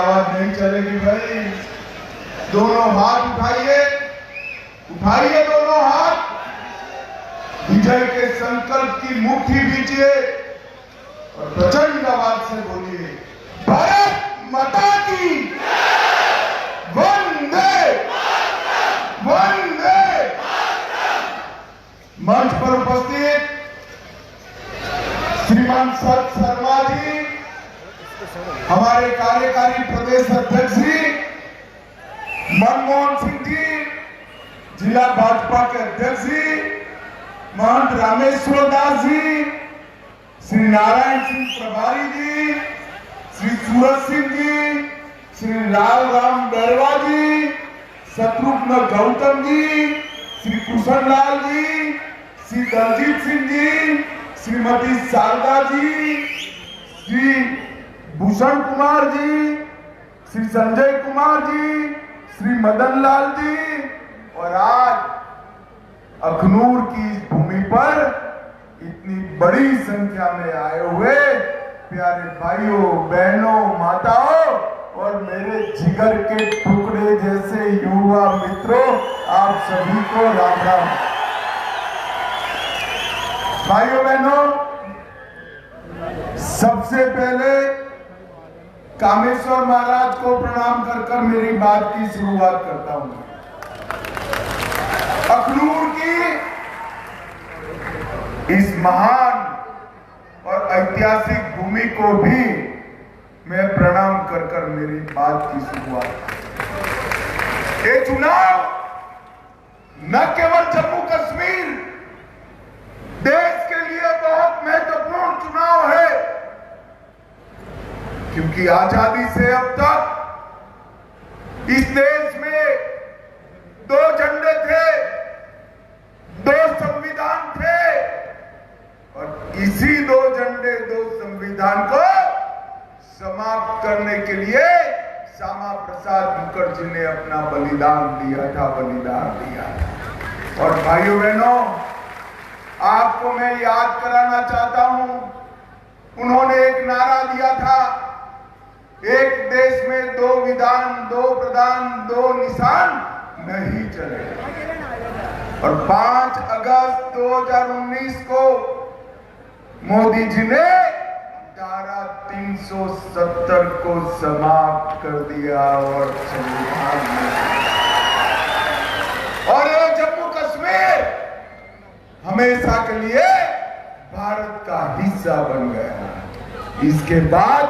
आवाज नहीं चलेगी भाई। दोनों हाथ उठाइए, उठाइए दोनों हाथ, विजय के संकल्प की मुट्ठी बीजिए और प्रचंड आवाज से बोलिए, भारत माता की वंदे वंदे। मंच पर उपस्थित श्रीमान सत शर्मा जी, हमारे कार्यकारी प्रदेश अध्यक्ष जी मनमोहन सिंह जी, जिला भाजपा के अध्यक्ष जी महंत रामेश्वर दास जी, श्री नारायण सिंह प्रभारी जी, श्री सूरज सिंह जी, श्री लाल राम बैरवा जी, शत्रुघ्न गौतम जी, श्री कुशन लाल जी, श्री दलजीत सिंह जी, श्रीमती शारदा जी, श्री भूषण कुमार जी, श्री संजय कुमार जी, श्री मदन लाल जी, और आज अखनूर की इस भूमि पर इतनी बड़ी संख्या में आए हुए प्यारे भाइयों बहनों माताओं और मेरे जिगर के टुकड़े जैसे युवा मित्रों, आप सभी को राम राम। भाइयों बहनों, सबसे पहले कामेश्वर महाराज को प्रणाम कर मेरी बात की शुरुआत करता हूं। अखनूर की इस महान और ऐतिहासिक भूमि को भी मैं प्रणाम कर मेरी बात की शुरुआत। ये चुनाव न केवल जम्मू कश्मीर देश के लिए बहुत महत्वपूर्ण चुनाव है, क्योंकि आजादी से अब तक इस देश में दो झंडे थे, दो संविधान थे, और इसी दो झंडे दो संविधान को समाप्त करने के लिए श्यामा प्रसाद मुखर्जी ने अपना बलिदान दिया था। और भाइयों बहनों, आपको मैं याद कराना चाहता हूं, उन्होंने एक नारा दिया था, एक देश में दो विधान, दो प्रधान, दो निशान नहीं चले। और 5 अगस्त 2019 को मोदी जी ने धारा 370 को समाप्त कर दिया और संविधान में, और ये जम्मू कश्मीर हमेशा के लिए भारत का हिस्सा बन गया। इसके बाद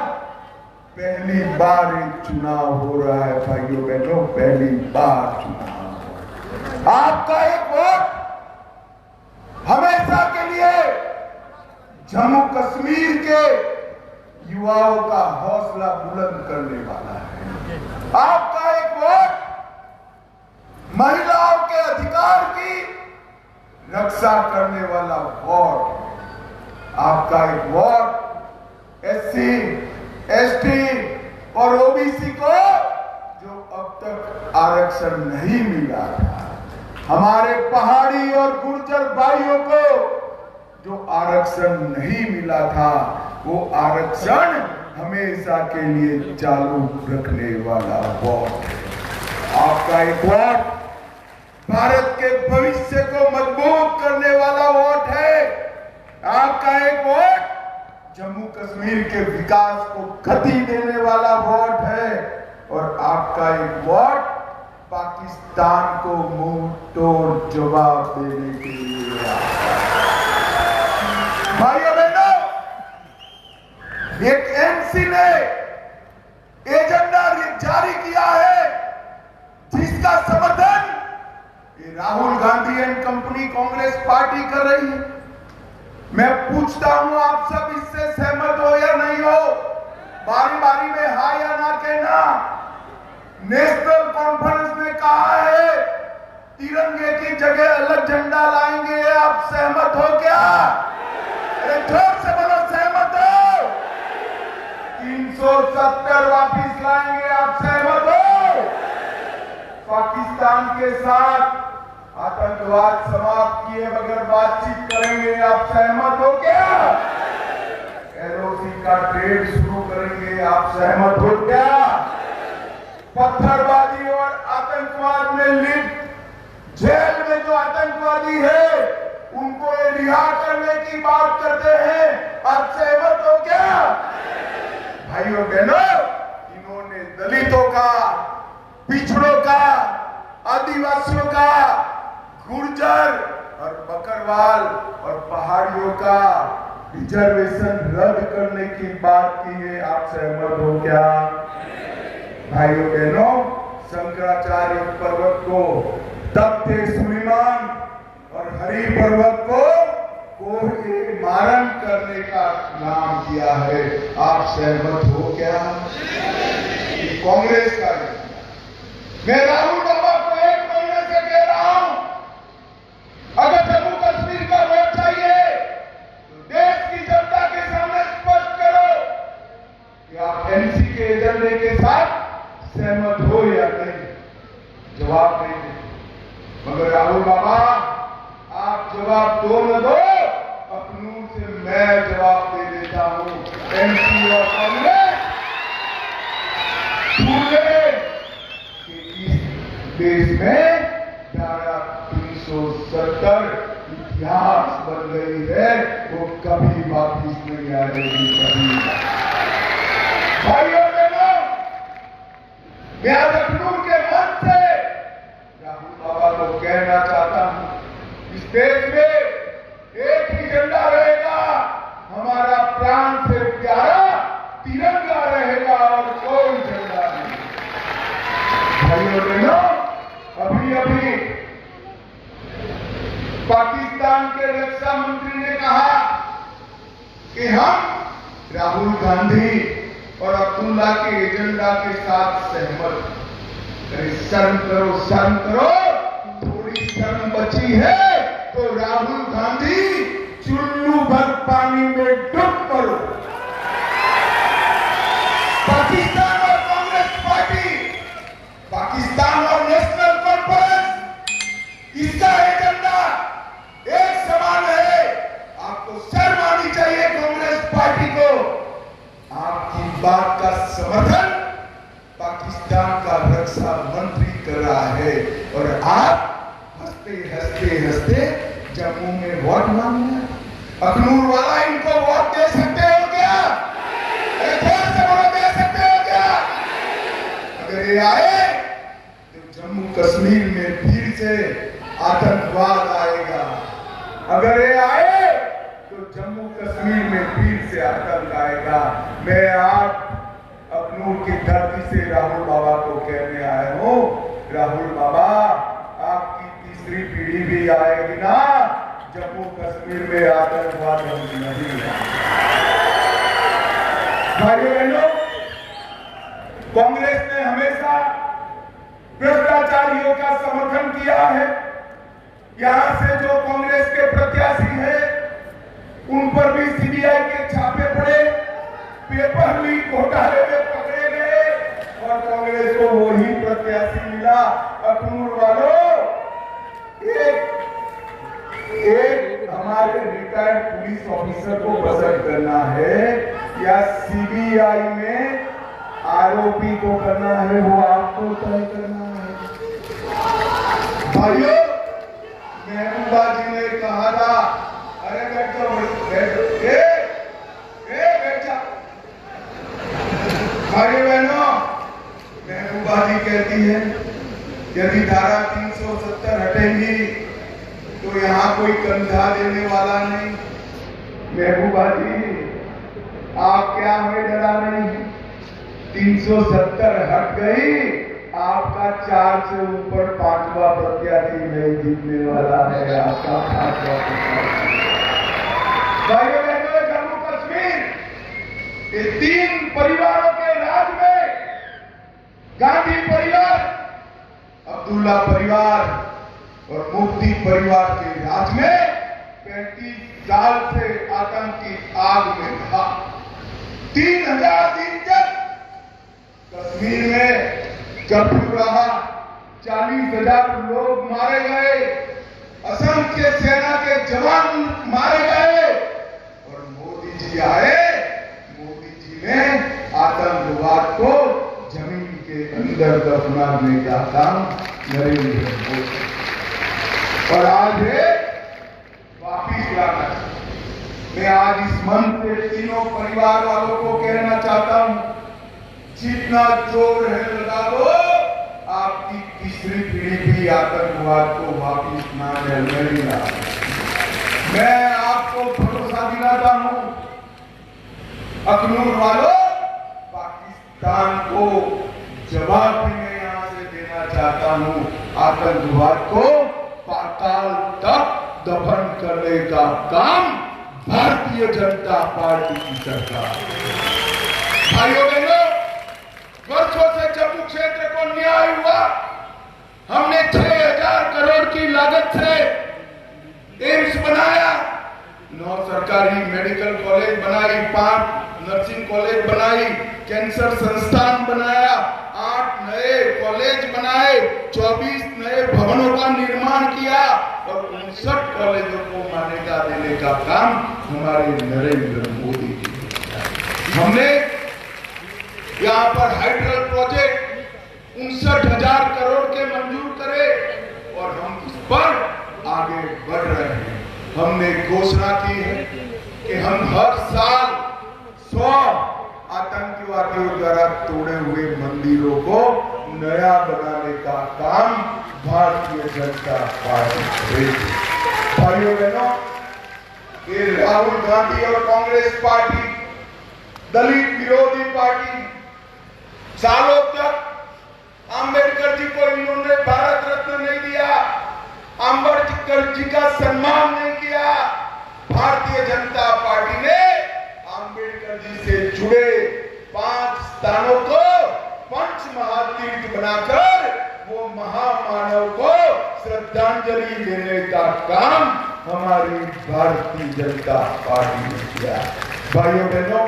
पहली बार एक चुनाव हो रहा है भाइयों बहनों, पहली बार चुनाव। आपका एक वोट हमेशा के लिए जम्मू कश्मीर के युवाओं का हौसला बुलंद करने वाला है। आपका एक वोट महिलाओं के अधिकार की रक्षा करने वाला वोट। आपका एक वोट एससी, एसटी और ओबीसी को, जो अब तक आरक्षण नहीं मिला था, हमारे पहाड़ी और गुर्जर भाइयों को जो आरक्षण नहीं मिला था, वो आरक्षण हमेशा के लिए चालू रखने वाला वोट है। आपका एक वोट भारत के भविष्य को मजबूत करने वाला वोट है। आपका एक वोट जम्मू कश्मीर के विकास को गति देने वाला वोट है, और आपका एक वोट पाकिस्तान को मुंह तोड़ जवाब देने के लिए। भाइयों बहनों, एक एमसी ने एजेंडा जारी किया है जिसका समर्थन Rahul Gandhi and company Congress party कर रही है। मैं पूछता हूं, आप सब इससे सहमत हो या नहीं हो? बारी बारी में हाँ या ना कहना। नेशनल कॉन्फ्रेंस ने कहा है तिरंगे की जगह अलग झंडा लाएंगे, आप सहमत हो क्या? अरे जोर से बोलो, सहमत हो? 370 वापिस लाएंगे, आप सहमत हो? पाकिस्तान के साथ आतंकवाद समाप्त किए बगैर बातचीत करेंगे, आप सहमत हो क्या? एलओसी का ट्रेड शुरू करेंगे, आप सहमत हो क्या? पत्थरबाजी और आतंकवाद में लिप्त जेल में जो आतंकवादी है उनको ये रिहा करने की बात करते हैं। आप सहमत हो क्या? भाइयों बहनों, इन्होंने दलितों का, पिछड़ों का, आदिवासियों का, गुर्जर और बकरवाल और पहाड़ियों का रिजर्वेशन रद्द करने की बात की है। आप सहमत हो क्या? भाइयों बहनों, शंकराचार्य पर्वत को तप्ते सुलेमान और हरि पर्वत को कोहे मारन करने का नाम किया है। आप सहमत हो क्या? कांग्रेस का है। मैं राहुल बाबा को 1 महीने से कह रहा हूं, अगर जम्मू कश्मीर का वोट चाहिए तो देश की जनता के सामने स्पष्ट करो कि आप एनसी के एजेंडे के साथ सहमत हो या नहीं। जवाब नहीं दे, मगर राहुल बाबा आप जवाब दो न दो, अखनूर से मैं जवाब दे देता हूं। एनसी और कांग्रेस भूले कि इस देश में धारा 370 इतिहास बन गई है, वो कभी वापिस नहीं आ रही। कभी भाइयों बहनों, मैं आज अखनूर के मन से राहुल बाबा को कहना चाहता हूं, इस देश में एक ही झंडा रहेगा, हमारा प्राण से प्यारा तिरंगा रहेगा और कोई झंडा नहीं। भाइयों बहनों, अभी पाकिस्तान के रक्षा मंत्री ने कहा कि हम राहुल गांधी और अब्दुल्ला के एजेंडा के साथ सहमत। अरे शर्म करो, शर्म करो, थोड़ी शर्म बची है तो राहुल गांधी चुल्लू भर पानी में डूब करो। पाकिस्तान और कांग्रेस पार्टी, पाकिस्तान और नेशनल कॉन्फ्रेंस, इसका एजेंडा एक समान है। आपको शर्म आनी चाहिए कांग्रेस पार्टी को। आपकी बात का समर्थन पाकिस्तान का रक्षा मंत्री कर रहा है और आप हंसते जम्मू में वोट मांगना। अखनूर वाला इनको वोट दे सकते हो क्या? दे सकते हो क्या? अगर ये आए तो जम्मू कश्मीर में फिर से आतंकवाद आएगा। अगर ये आए तो जम्मू कश्मीर में फिर से आतंक आएगा। मैं आज अखनूर की धरती से राहुल बाबा को कहने आया हूं, राहुल बाबा आपकी तीसरी पीढ़ी भी आएगी ना, जम्मू कश्मीर में आतंकवाद नहीं है। भाइयों बहनों, कांग्रेस ने हमेशा भ्रष्टाचारियों का समर्थन किया है। यहां से जो कांग्रेस के प्रत्याशी हैं, उन पर भी सीबीआई के छापे पड़े, पेपर लीक घोटाले में पकड़े गए और कांग्रेस को वही प्रत्याशी मिला। अखनूर वालों, एक हमारे रिटायर्ड पुलिस ऑफिसर को पसंद करना है या सीबीआई में आरोपी को करना है, वो आपको तय करना है। भाइयों, महबूबा जी ने कहा था, अरे बैठ जाओ, बैठ जा। भाई बहनों, महबूबा जी कहती है यदि धारा 370 हटेगी तो यहाँ कोई कंधा देने वाला नहीं। महबूबा जी, आप क्या हमें डरा रही? 370 हट गई, आपका 4 से ऊपर 5वां प्रत्याशी नहीं जीतने वाला है। आपका 5वां प्रत्याशी। भाइयों बहनों, जम्मू कश्मीर ये 3 परिवारों के राज में, गांधी परिवार, अब्दुल्ला परिवार और मुफ्ती परिवार के राज में 35 साल से आतंक की आग में था। 3000 दिन तक कश्मीर में कर्फ्यू रहा, 40,000 लोग मारे गए, असंख्य सेना के जवान मारे गए और मोदी जी आए। मोदी जी ने आतंकवाद को जमीन के अंदर इधर दफनाने का काम नरेंद्र मोदी। और आज है वापिस लाना। मैं आज इस मंच से तीनों परिवार वालों को कहना चाहता हूं, जितना जोर है लगा दो, आपकी तीसरी पीढ़ी भी आतंकवाद को वापिस ना लेगा। मैं आपको भरोसा दिलाता हूं, अखनूर वालों, पाकिस्तान को जवाब भी मैं यहां से देना चाहता हूं। आतंकवाद को पाताल तक दफन करने का काम भारतीय जनता पार्टी की सरकार। भाइयों बहनों, वर्षों से जम्मू क्षेत्र को न्याय हुआ। हमने 6000 करोड़ की लागत से एम्स बनाया, 9 सरकारी मेडिकल कॉलेज बनाई, 5 नर्सिंग कॉलेज बनाई, कैंसर संस्थान बनाया, 8 नए कॉलेज बनाए, 24 नए भवनों का निर्माण किया और 59 कॉलेजों को मान्यता देने का काम हमारे नरेंद्र मोदी जी ने। हमने यहाँ पर हाइड्रल प्रोजेक्ट 59,000 करोड़ के मंजूर करे और हम इस पर आगे बढ़ रहे हैं। हमने घोषणा की है कि हम हर साल 100 आतंकवादियों द्वारा तोड़े हुए मंदिरों को नया बनाने का काम भारतीय जनता पार्टी करेगी। भाइयों बहनों, ये राहुल गांधी और कांग्रेस पार्टी दलित विरोधी पार्टी, सालों तक आंबेडकर जी को इन्होंने भारत रत्न नहीं दिया, आंबेडकर जी का सम्मान नहीं किया। भारतीय जनता पार्टी ने आंबेडकर जी से जुड़े 5 स्थानों को पंच महातीर्थ बनाकर वो महामानव को श्रद्धांजलि देने का काम हमारी भारतीय जनता पार्टी ने किया। भाइयों बहनों,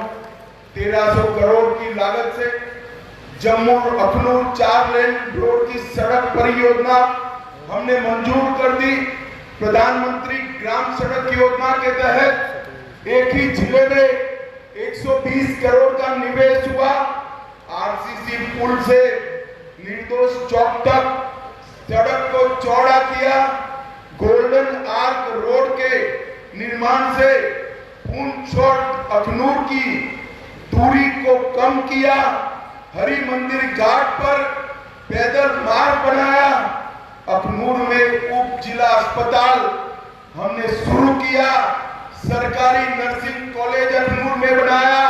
1300 करोड़ की लागत से जम्मू अखनूर 4 लेन रोड की सड़क परियोजना हमने मंजूर कर दी। प्रधानमंत्री ग्राम सड़क योजना के तहत एक ही जिले में 120 करोड़ का निवेश हुआ। आरसीसी पुल से निर्दोष चौक तक सड़क को चौड़ा किया। गोल्डन आर्क रोड के निर्माण से पूंछ अखनूर की दूरी को कम किया। हरि मंदिर घाट पर पैदल मार्ग बनाया। अखनूर में उप जिला अस्पताल हमने शुरू किया। सरकारी नर्सिंग कॉलेज अखनूर में बनाया।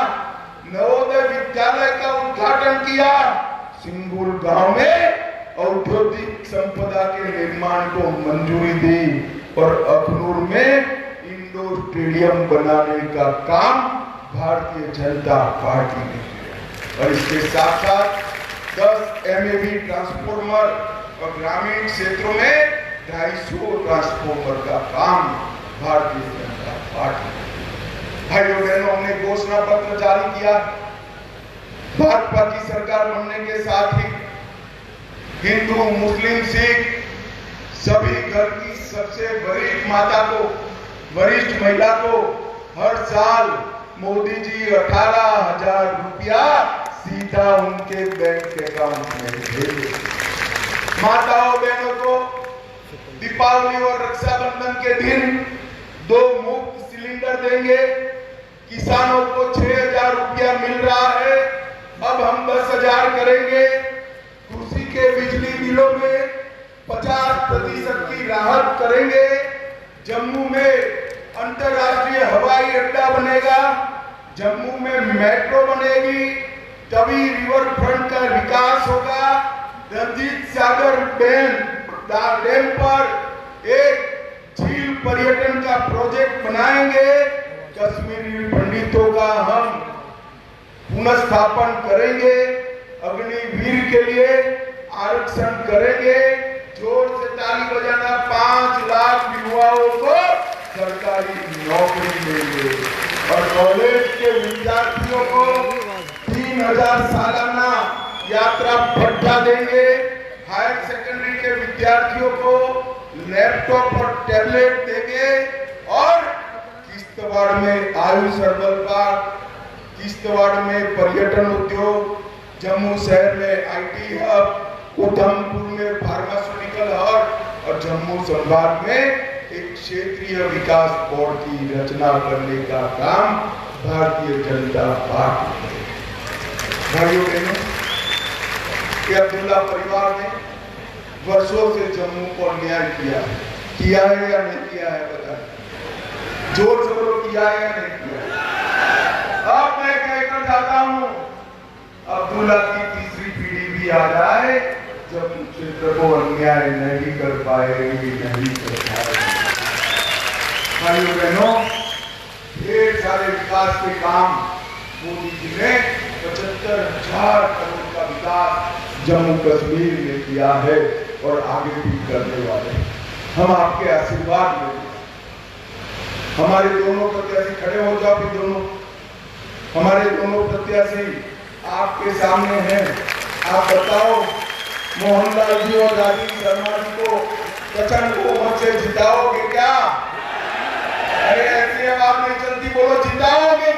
नवोदय विद्यालय का उद्घाटन किया। सिंगुल गांव में औद्योगिक संपदा के निर्माण को मंजूरी दी और अखनूर में इंडोर स्टेडियम बनाने का काम भारतीय जनता पार्टी ने किया। और इसके साथ साथ 10 MAV ट्रांसफॉर्मर और ग्रामीण क्षेत्रों में 250 ट्रांसफॉर्मर का काम भारतीय जनता पार्टी। भाइयों बहनों, हमने घोषणा पत्र जारी किया। भाजपा की सरकार बनने के साथ ही हिंदू, मुस्लिम, सिख सभी घर की सबसे वरिष्ठ माता को, वरिष्ठ महिला को हर साल मोदी जी 18,000 रुपया सीधा उनके बैंक अकाउंट में भेजे। माताओं बहनों को दीपावली और रक्षाबंधन के दिन 2 मुफ्त सिलेंडर देंगे। किसानों को 6,000 रुपया मिल रहा है, अब हम 10,000 करेंगे। कृषि के बिजली बिलों में 50% की राहत करेंगे। जम्मू में अंतरराष्ट्रीय हवाई अड्डा बनेगा। जम्मू में मेट्रो बनेगी। तभी रिवर फ्रंट का विकास होगा। रंजीत सागर डैम पर एक झील पर्यटन का प्रोजेक्ट बनाएंगे। कश्मीरी पंडितों का हम पुनर्स्थापन करेंगे। अग्निवीर के लिए आरक्षण करेंगे। जोर से ताली बजाना। 5 लाख युवाओं को सरकारी नौकरी देंगे और कॉलेज के विद्यार्थियों को 3,000 सालाना यात्रा भत्ता देंगे। हायर सेकेंडरी के विद्यार्थियों को लैपटॉप और टैबलेट देंगे और किश्तवाड़ में आयुष हर्बल पार्क, किश्तवाड़ में पर्यटन उद्योग, जम्मू शहर में आईटी हब, उधमपुर में फार्मास्यूटिकल हब और जम्मू संभाग में एक क्षेत्रीय विकास बोर्ड की रचना करने का काम भारतीय जनता पार्टी करेगी। भाइयों बहनों, ये अब्दुल्ला परिवार ने वर्षों से जम्मू को अन्याय किया है या नहीं किया है? बताएं, जोर से बोलो, किया है या नहीं किया है? अब मैं कहकर जाता हूं, अब्दुल्ला की तीसरी पीढ़ी भी आ जाए, जम्मू क्षेत्र को अन्याय नहीं कर पाएगी, नहीं कर पाएगी। भाइयों बहनों, ढेर सारे विकास के काम मोदी जी ने 75,000 करोड़ का विकास जम्मू कश्मीर में किया है और आगे भी करने वाले हैं। हम आपके आशीर्वाद में, हमारे दोनों प्रत्याशी खड़े हो जाओ, फिर दोनों हमारे दोनों प्रत्याशी आपके सामने हैं। आप बताओ, मोहनलाल जी और राजीव शर्मा जी को प्रचंड बहुमत से जिताओगे क्या? अरे ऐसी आवाज नहीं चलती, बोलो जिताओगे